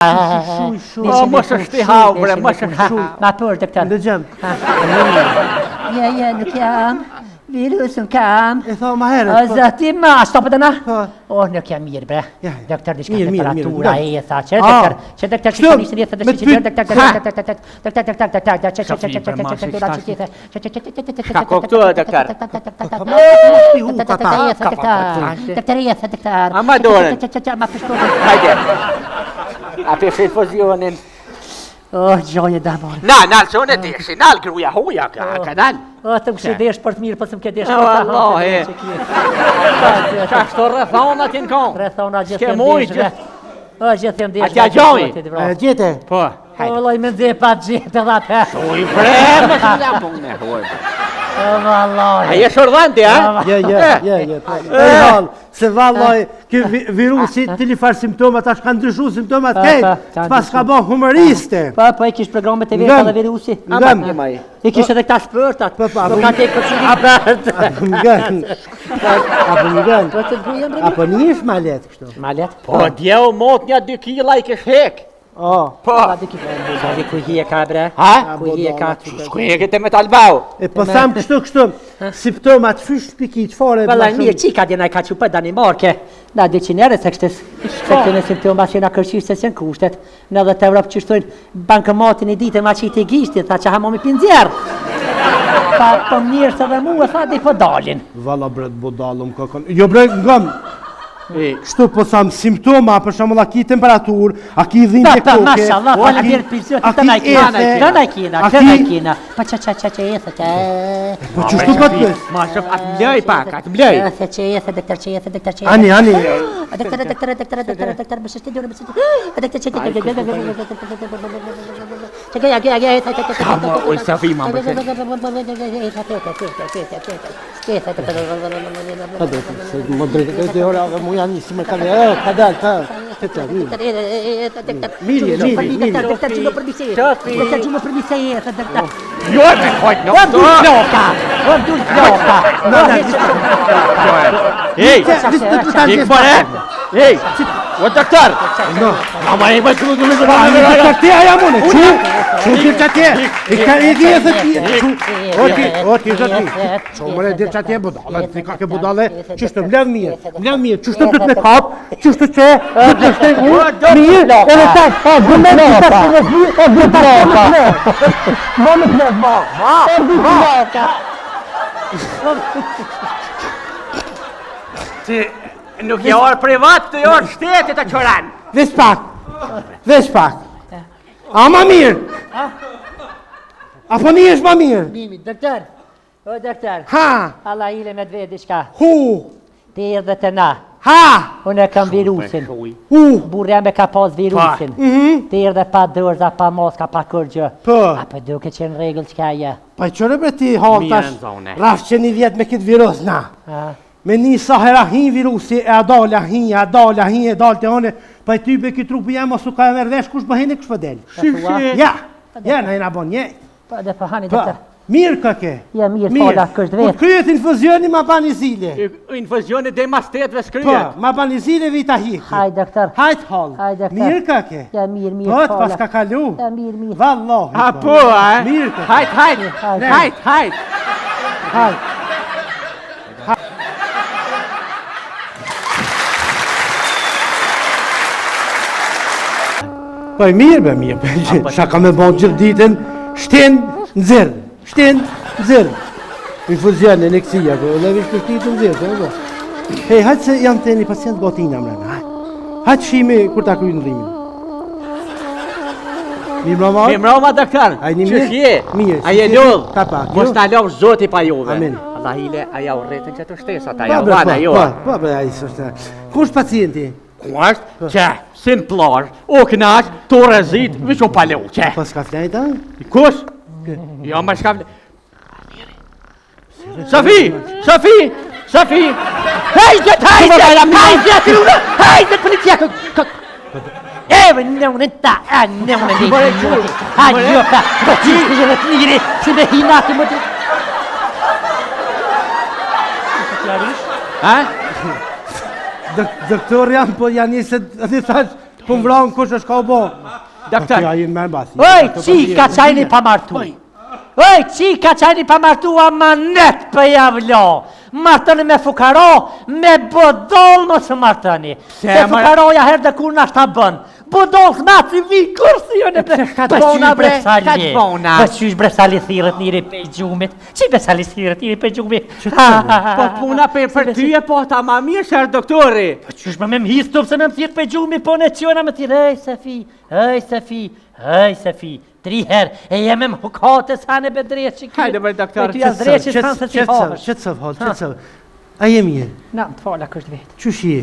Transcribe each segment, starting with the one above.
Mos është I haubre, mos është shu. Ma për doktor. Ndëgjëm. Ja, nuk jam. Virusën kam. E tha ma herët. O zati ma, stopët e na? Nuk jam mirë, bre. Doktor, një shka temperatura e tha. Që doktor, që ishtë një thë doktor, gjoje da morë. Nal, që unë e deshi, nal gruja huja ka nal. Të kështë desh për të mirë, për të më këtë desh për të hanë. Qa shto rëthona t'jen kon? Rëthona gjithë të ndeshë. Gjithë të ndeshë. A t'ja gjoj? Gjete? Po. Loj me ndhe pa gjithë dhe atë. Shuj premë, që nga punë e huaj. Vallaj. A je shordhanti, a? Ja. Se vallaj, kë virusi të li farë simptomat, ashtë ka ndryshu simptomat kejtë, pas ka bo humoriste. Po, I kish programet të vetë dhe virusi. I kish edhe këta spërtat. Po, ka te përshiri. Apo njësh malet kështu? Malet? Po, djeu mot një 2 kila I kish hek. Po, ku hi e ka bre? Ha? Ku hi e ka? Shku e këtë me talbau. E po tham kështu, simptomat fysh piki që fare... Vëllaj, mirë, qika djena I ka që për Danimarke. Na 200 euro se kështës. Se këne simptomat që na kërqysh se sen kushtet. Në dhe të Evropë që shtojnë bankëmatin I ditën ma që I të gishtit, tha që hamomi pinzjerë. Pa po mirë se dhe mu e tha dhe I po dalin. Valla bret bodalum kokon. Jo bre, ngam. Kështu po tham simptoma, për shembull a ki temperaturë, a ki dhimbje koke, mashallah, fala mirë pension, të na kina. Pa ça ethet. Po çështu po të bësh? Ma shof atë mlej pak, atë mlej. Që ethet doktor. Ani. Doktor, bësh ti dorë bësh. Oj safi ma bësh. Anissimo cadal, Mirje. Jo, me kojt në Ej, o doktor! Ama e bë çu do të ti aja mone, çu ti çati. E ka e di se ti. Oti zoti. Çu more di çati budalla, ti ka ke budalla, çështë mlev mirë, çështë do të me kap, çështë çe, çështë mirë, edhe ta, gumen ti ta Ti nuk je orë privat, të orë shtetit të qëran. Vesh pak. Ama mirë. Apo një është ma mirë? Mimi, doktor. O doktor. Ha. Allah ile me dvedi shka. Hu. Ti erdhe të na. Ha. Unë e kam virusin. Burja me ka pas virusin. Ti erdhe pa dorza, pa moska, pa kërgjë. Po. Apo duke që në regull qka je. Pa I qërë bre ti haltash. Rafsh që një vjetë me këtë virus na. Me një sahera hin virusi, e adala hin, e dal të hone, pa I type këtë trupi jam, osu ka e verdesh, kush për hene, kush për del. Ja, në jena bon njejt. Pa dhe për hani, doktor. Mirë ka ke. Ja, mirë, fola, kështë vetë. Kur kryet infuzioni, ma bani zile. Infuzioni dhe ma stetve s'kryet. Po, ma bani zile vita hiki. Haj, doktor. Hajt hall. Mirë ka ke. Ja, mirë, Po, fola. pas ka kalu. Ja, mirë. Vallohi. A po, a? Mirë ka ke. Hajt. Po I mirë be, shaka me bon gjithë ditën, shten nëzirë. Infuzione, neksia, le vish kështitë nëzirë. Hej, hajtë se janë të një pacient botina mrena, hajtë shime kur ta kryin rrimin. Mirë mrama, doktor. Që shje? A je lodhë? Mos të alovë zoti pa juve. Amin. Allah ile, aja u rretën që të shtesat, aja u vana jo. Po, a I sështë. Kush pacienti? Kuasht, që, sin plash, o knash, to rezit, vish o palo, që. Po s'ka flejta? Kush? Jo, ma s'ka flejta. Safi! Hajdet, policia! Evo, non è ta, non è lì. Aggioca, ci sono tigri, se ne hinati mo. Ha? Doktor jam, po janë njëse, atë thash, Kum vran kush është ka u bo. Doktor. Ja jeni më mbasi. Oj, qika qajni pa martu. Oj, qika qajni pa martu ama net për javlo. Martëni me fukaro, me bodol më së martëni. Se fukaroja herë dhe kur nashta bën. Bodol s'ma si vi kursi jo në bona bre, kaç bona. Po qysh bresali thirët njëri pe gjumit. Qi bresali thirët njëri pe gjumit. Po puna për ty e po ta ma mirë shërë doktori. Po qysh me histup se me më thirë pe gjumit, po në qona me thirë, ej Sefi, 3 herë, e jeme më hukate sa në bedreqë që kërë. Hajde bërë doktor. Qëtësëv. A je mirë? Na, të fala kështë vetë. Qysh je?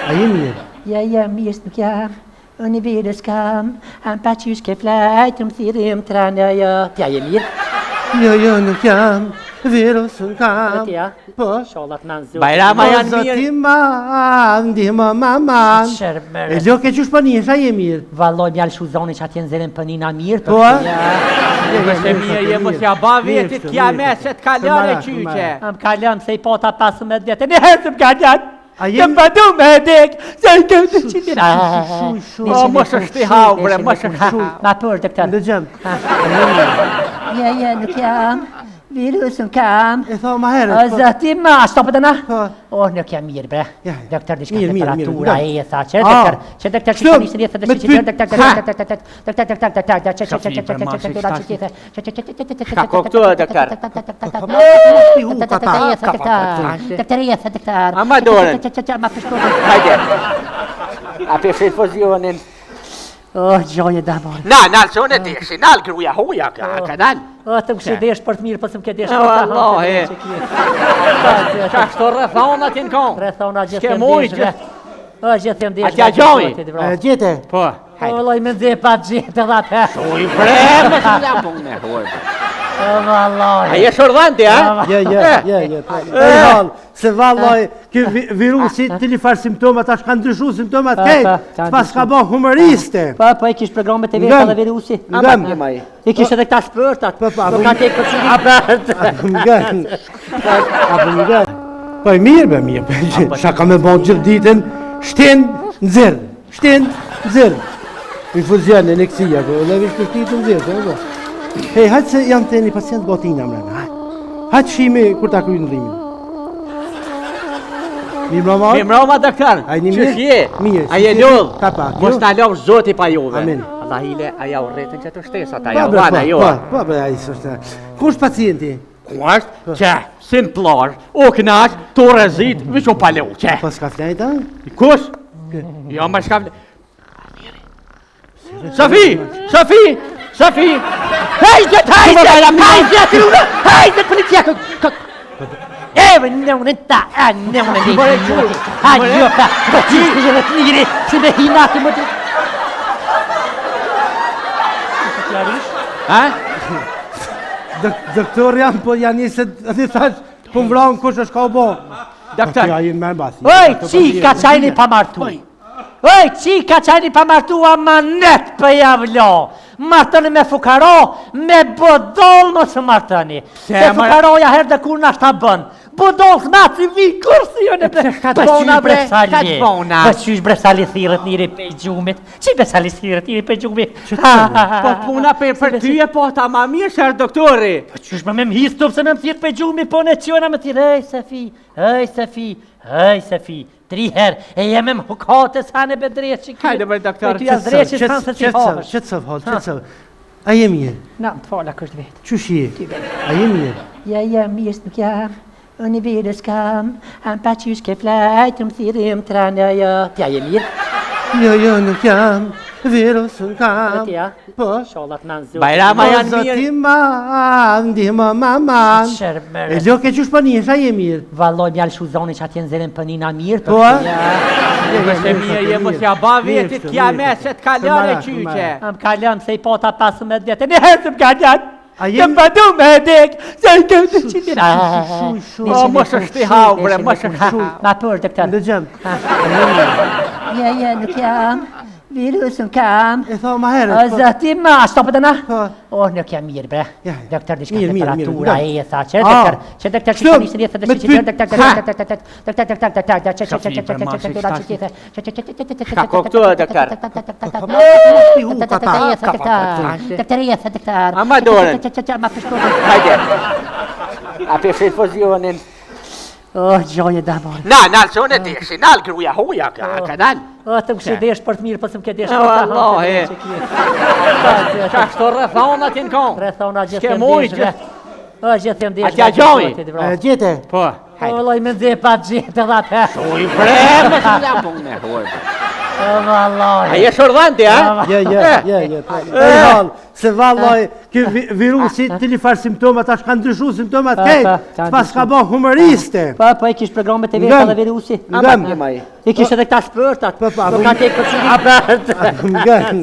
A je mirë? Ja, mirë nuk jam. Unë i virës kam, am pa qysh ke flajtë, më thirim të rana, ja. Tja je mirë? Jo, nuk jam, virusën kam. Tja? Po? Shollat në nëzut. Bajrama janë mirë. Zoti ma, ndihma maman. E lo ke qysh pënish, a je mirë? Valoj mjallë shuzoni që atjen zërin pënina mirë. Po? Mëse mirë, je mos ja ba vetit kja me se të kalare qyqe. Am kalon se i pota 15 vjetë, në herë të më kalon. A Jam padu me dek, se i të të qitira. O, mos është i haubre, mos është shumë. Ma për të këtë. Ndëgjëm. Nuk jam, virusën kam. E tha ma herët. O, zëti ma, shtopët e na? Po. O, nuk jam mirë, bre. Doktor, dishka Mirë, temperatura mirë. e tha, që doktor që të njësë njësë A për pozionin. O, gjoje da morë. Na, që unë e deshi, nalë gruja huja, ka nalë. O, të më shidesh për të mirë, për të më ke desh O, Allah, e. Qa shto rëthonat jenë konë? Rëthona Shke gjithë mujtë. desh. O, gjithë desh. Atja gjoj. Gjete. Po. O, loj me ndje pa gjithë dhe atë. Uj, bre, më që nga punë. O, valloj. A je shordhanti, a? Ja. Se valloj, kë virusi të li farë simptomat, ashtë kanë ndryshu simptomat kejtë, pas ka bo humoriste. Po, i kish programet e veta dhe virusi. Ngëm. I kish edhe këta shpërtat. Po, Nuk ka tek për qëri apert. Ngëm. Po, i mirë. Shka ka me bon gjithë ditën, shtin në zirë. Infuzion e neksia, po, në vishë për shtin në zirë. Hej, hajtë se janë të një pacient botina mrena. Hajtë shime kur ta kryin rrimin. Mi mroma, doktor. Qësh je? Mirë. A je lodh? Kapa. Mos ta lodh zoti pa juve. Amin. Allah hile, a ja u rretën që të shtesat, a ja u vana jo. Po, a i sështë. Kush pacienti? Kuasht, që, simplar, o knash, to rezit, vish o paleu, që. Po s'ka flajta? Kush? Jo, ma shka flejta. Safi! Hejzet, policia! Evo, nëmë ta, nëmë në një. Hajjo ka, po qishtë gjëve të njëri, që me hinati më të... Doktor jam, po janë njëse, ati thash, po më vranë kush është ka u bo. Doktor. Ja jeni më mbasi. Oj, qika qajni pa martu. Oj, qika qajni pa martu, ama net për javlo. Martëni me fukaro, me bodol më së martëni. Se fukaroja herë dhe kur nashta bën. Bodol s'ma si vi kursi jo në bona bre, kaç bona. Po qysh bresali thirët njëri pe gjumit. Qi bresali thirët njëri pe gjumit. Po puna për ty e po ta ma mirë shërë doktori. Po qysh me më histup se me më thirë pe gjumit, po në qona me thirë, ej Sefi, 3 herë, e jeme më hukate sa në bedreqë që kërë. Hajde bërë doktor. Qëtësëv. A je mirë? Na, të fala kështë vetë. Qysh je? A je mirë? Ja, mirë nuk jam. Unë i virës kam, am pa qysh ke flajtë, më thirim të rana, ja. Tja je mirë? Jo, nuk jam, virusën kam. Tja? Po? Shollat në nëzut. Bajrama janë mirë. Zoti ma, ndihma maman. E lo ke qysh pënish, a je mirë? Valoj mjallë shuzoni që atjen zërin pënina mirë. Po? Mëse mirë, je mos ja ba vetit kja me se të kalare qyqe. Am kalon se i pota 15 vjetë, në herë të më kalon. Jam padu me dek, se i të të qitira. O, mos është i haubre, mos është shumë. Ma për të këtë. Ndëgjëm. Nuk jam, Virusën kam. E tha ma herët. O zoti ma, stopët e na? Nuk jam mirë bre. Doktor, diçka temperatura e tha. Që doktor që të njësë njësë doktor. Gjoje damor. Nal, që unë e deshi, nal, gruja huja, ka nal. Të më shidesh për të mirë, për të më ke desh. Allah, ka shto rrethona t'jen kon. Rrethona S'ke gjithë mujtë. Gjithë desh. Atja gjoj. Gjete. Po. Loj me dhe pa gjithë dhe atë. Uj, bremë, që nga punë, huaj. Vallaj. A je shordhanti, ha? Ja. Se vallaj, kë virusi të li farë simptomat, ashtë kanë ndryshu simptomat kejtë, pas ka bo humoriste. Po, e kish programet e veta dhe virusi. Ngëm. E kish edhe këta shpërtat. Po, Nuk ka tek për që një apert. Ngëm.